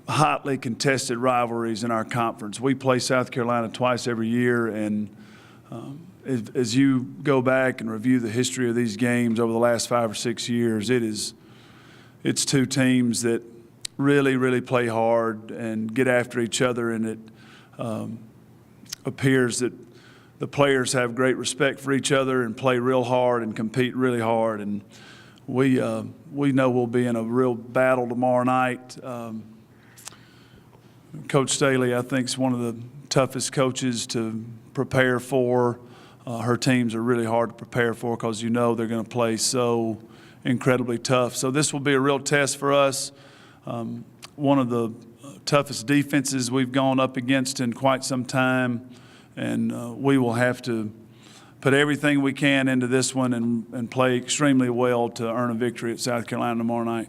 hotly contested rivalries in our conference. We play South Carolina twice every year, and as you go back and review the history of these games over the last 5 or 6 years, it's two teams that really play hard and get after each other, and it appears that the players have great respect for each other and play real hard and compete really hard. And we know we'll be in a real battle tomorrow night. Coach Staley, I think, is one of the toughest coaches to prepare for. Her teams are really hard to prepare for because you know they're going to play so incredibly tough. So this will be a real test for us. One of the toughest defenses we've gone up against in quite some time, and we will have to put everything we can into this one and play extremely well to earn a victory at South Carolina tomorrow night.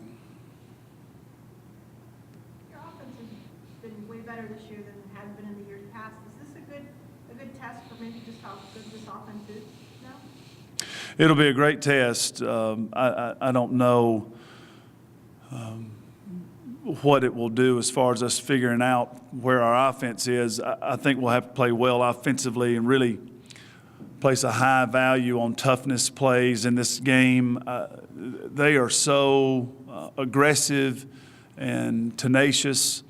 Your offense has been way better this year than it has been in the years past. Is this a good test for maybe just how good this offense is now? It'll be a great test. I don't know what it will do as far as us figuring out where our offense is. I think we'll have to play well offensively and really place a high value on toughness plays in this game. They are so aggressive and tenacious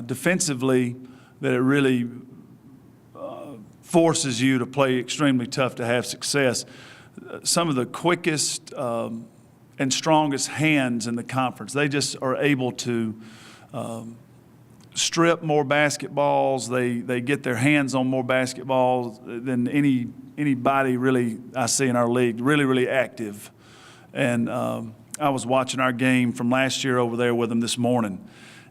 defensively that it really forces you to play extremely tough to have success. Some of the quickest and strongest hands in the conference, they just are able to strip more basketballs. They get their hands on more basketballs than anybody really I see in our league. Really active. And I was watching our game from last year over there with them this morning,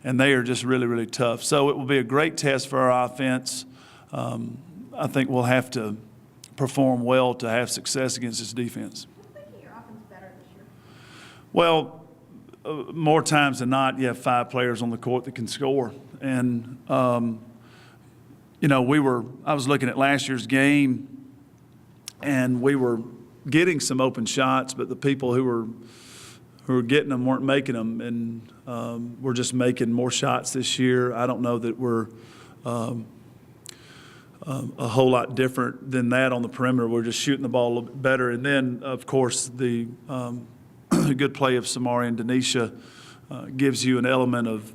and they are just really tough. So it will be a great test for our offense. I think we'll have to perform well to have success against this defense. What's making your offense better this year? Well, more times than not, you have 5 players on the court that can score. And, you know, I was looking at last year's game, and we were getting some open shots, but the people who were getting them weren't making them. And we're just making more shots this year. I don't know that we're a whole lot different than that on the perimeter. We're just shooting the ball a little bit better. And then, of course, the good play of Samari and Denisha gives you an element of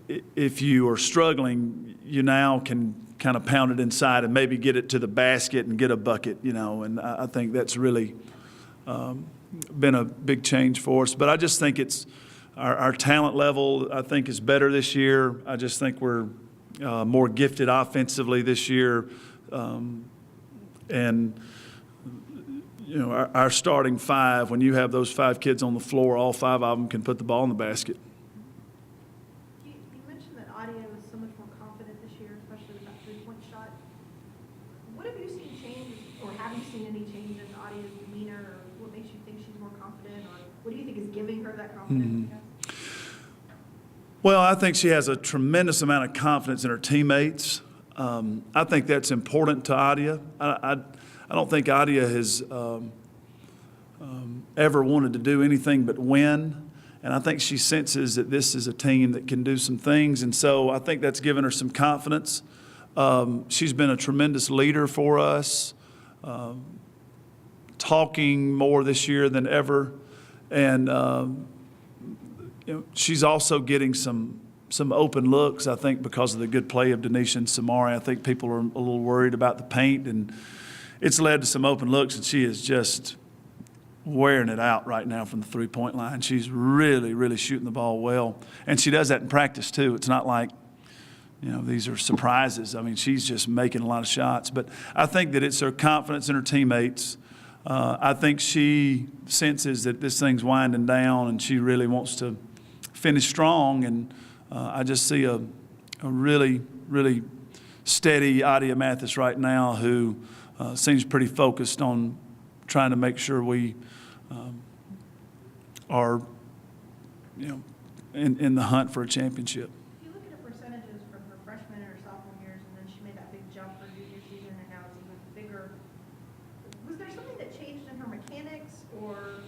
if you are struggling, you now can kind of pound it inside and maybe get it to the basket and get a bucket, you know. And I think that's really been a big change for us. But I just think it's our talent level, I think, is better this year. I just think we're more gifted offensively this year. And you know, our starting 5, when you have those 5 kids on the floor, all 5 of them can put the ball in the basket. You mentioned that Adia is so much more confident this year, especially with that three-point shot. What have you seen change, or have you seen any change in Adia's demeanor, or what makes you think she's more confident, or what do you think is giving her that confidence? Well, I think she has a tremendous amount of confidence in her teammates. I think that's important to Adia. I don't think Adia has ever wanted to do anything but win, and I think she senses that this is a team that can do some things, and so I think that's given her some confidence. She's been a tremendous leader for us, talking more this year than ever, and you know, she's also getting some open looks, I think, because of the good play of Denisha and Samari. I think people are a little worried about the paint, and it's led to some open looks, and she is just wearing it out right now from the three-point line. She's really shooting the ball well, and she does that in practice too. It's not like, you know, these are surprises. I mean, she's just making a lot of shots. But I think that it's her confidence in her teammates. I think she senses that this thing's winding down, and she really wants to finish strong. And I just see a really steady Adia Mathis right now who seems pretty focused on trying to make sure we are, you know, in the hunt for a championship. If you look at her percentages from her freshman and her sophomore years, and then she made that big jump for junior season, and now it's even bigger, was there something that changed in her mechanics, or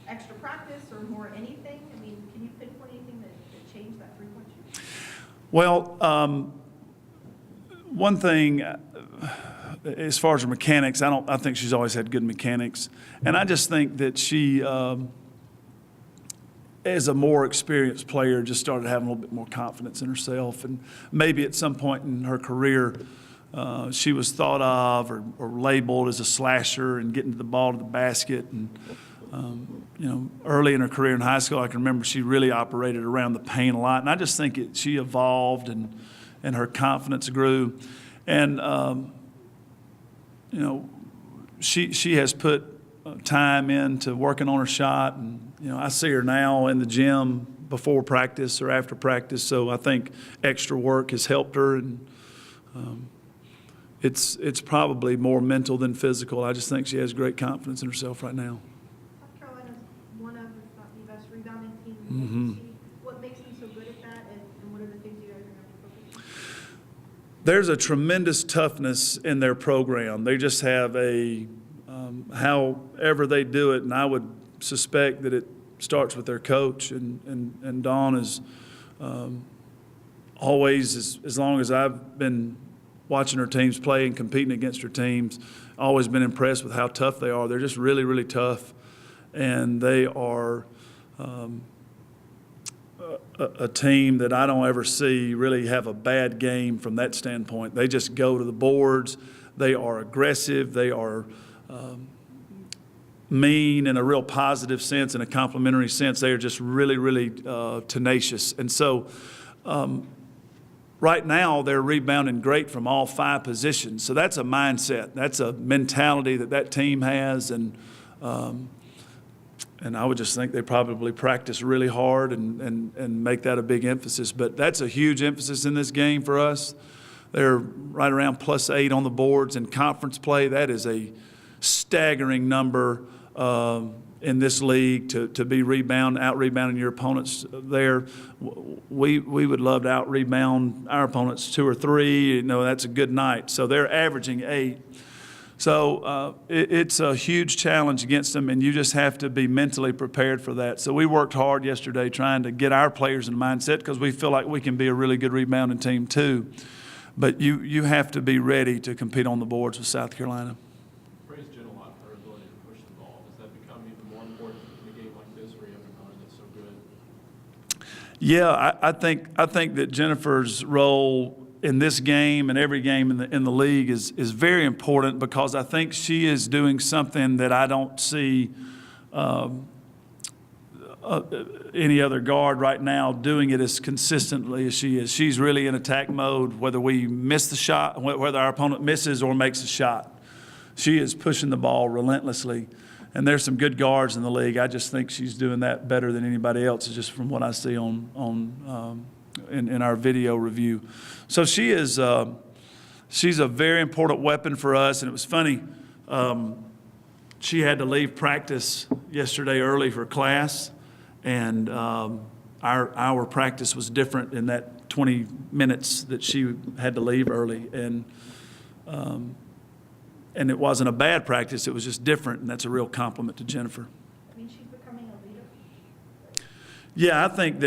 extra practice, or more anything? I mean, can you pinpoint anything that changed that Well, one thing, as far as her mechanics, I think she's always had good mechanics. And I just think that she, as a more experienced player, just started having a little bit more confidence in herself. And maybe at some point in her career, she was thought of or labeled as a slasher and getting to the ball to the basket. And, early in her career in high school, I can remember she really operated around the paint a lot. And I just think she evolved and her confidence grew. And, she has put time into working on her shot. And, I see her now in the gym before practice or after practice. So I think extra work has helped her. And it's probably more mental than physical. I just think she has great confidence in herself right now. South Carolina's one of, if not the best rebounding team in Mm-hmm. the ACC. What makes them so good at that, and what are the things you guys are going to focus on? There's a tremendous toughness in their program. They just have however they do it, and I would suspect that it starts with their coach. And Dawn is always, as long as I've been watching her teams play and competing against her teams, always been impressed with how tough they are. They're just really, really tough, and they are a team that I don't ever see really have a bad game from that standpoint. They just go to the boards. They are aggressive. They are mean in a real positive sense, in a complimentary sense. They are just really, really tenacious. And so right now they're rebounding great from all 5 positions. So that's a mindset. That's a mentality that team has. And I would just think they probably practice really hard and make that a big emphasis. But that's a huge emphasis in this game for us. They're right around +8 on the boards in conference play. That is a staggering number in this league to be out-rebounding your opponents there. We would love to out-rebound our opponents 2 or 3. That's a good night. So they're averaging 8. So it's a huge challenge against them, and you just have to be mentally prepared for that. So we worked hard yesterday trying to get our players in the mindset because we feel like we can be a really good rebounding team too. But you have to be ready to compete on the boards with South Carolina. Praise Jen a lot for her ability to push the ball. Does that become even more important in a game like this where you have an opponent that's so good? Yeah, I think that Jennifer's role in this game and every game in the league is very important because I think she is doing something that I don't see any other guard right now doing it as consistently as she is. She's really in attack mode, whether we miss the shot, whether our opponent misses or makes a shot. She is pushing the ball relentlessly. And there's some good guards in the league. I just think she's doing that better than anybody else, just from what I see in our video review. So she's a very important weapon for us. And it was funny, she had to leave practice yesterday early for class, and our practice was different in that 20 minutes that she had to leave early. And it wasn't a bad practice, it was just different, and that's a real compliment to Jennifer. I mean, she's becoming a leader. Yeah, I think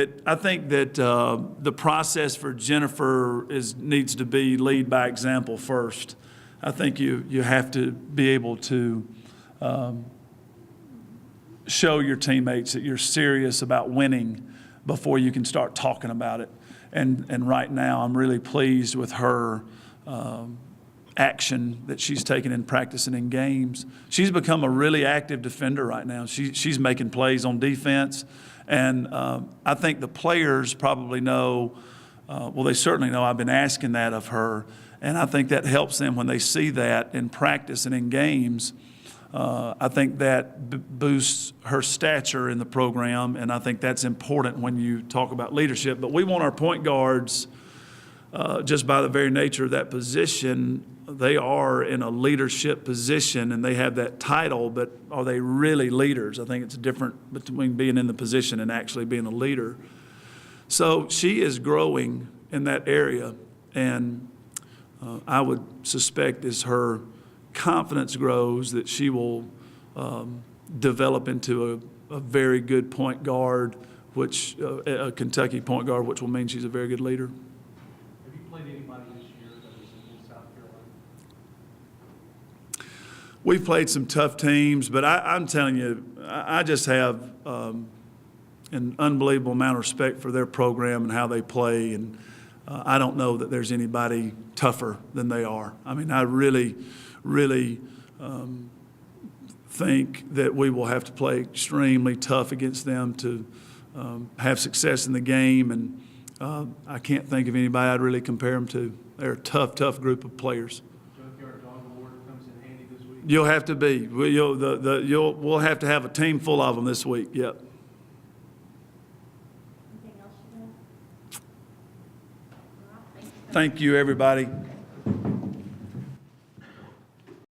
that the process for Jennifer needs to be lead by example first. I think you have to be able to show your teammates that you're serious about winning before you can start talking about it. And right now, I'm really pleased with her action that she's taken in practice and in games. She's become a really active defender right now. She's making plays on defense. And I think the players probably know, they certainly know I've been asking that of her. And I think that helps them when they see that in practice and in games. I think that boosts her stature in the program, and I think that's important when you talk about leadership. But we want our point guards, just by the very nature of that position, they are in a leadership position and they have that title, but are they really leaders? I think it's different between being in the position and actually being a leader. So she is growing in that area, and I would suspect as her confidence grows that she will develop into a very good point guard, which a Kentucky point guard, which will mean she's a very good leader. we've played some tough teams, but I'm telling you, I just have an unbelievable amount of respect for their program and how they play, and I don't know that there's anybody tougher than they are. I mean, I really, really think that we will have to play extremely tough against them to have success in the game, and I can't think of anybody I'd really compare them to. They're a tough, tough group of players. Junkyard Dog Award comes in handy this week. You'll have to be. We'll have to have a team full of them this week. Yep. Anything else you have? All right, thank you. Thank you, everybody.